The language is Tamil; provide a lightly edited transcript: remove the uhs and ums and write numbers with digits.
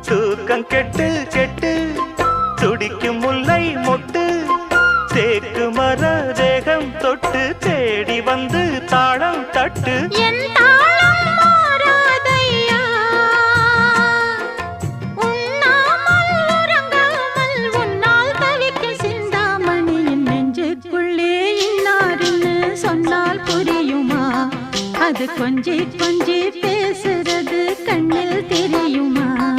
தூக்கம் கெட்டு கெட்டு துடிக்கும் முல்லை மொட்டு தேக்கு மர தேகம் தொட்டு தேடி வந்து தாளம் தட்டு அது கொஞ்சி கொஞ்சி பேசுறது கண்ணில் தெரியுமா?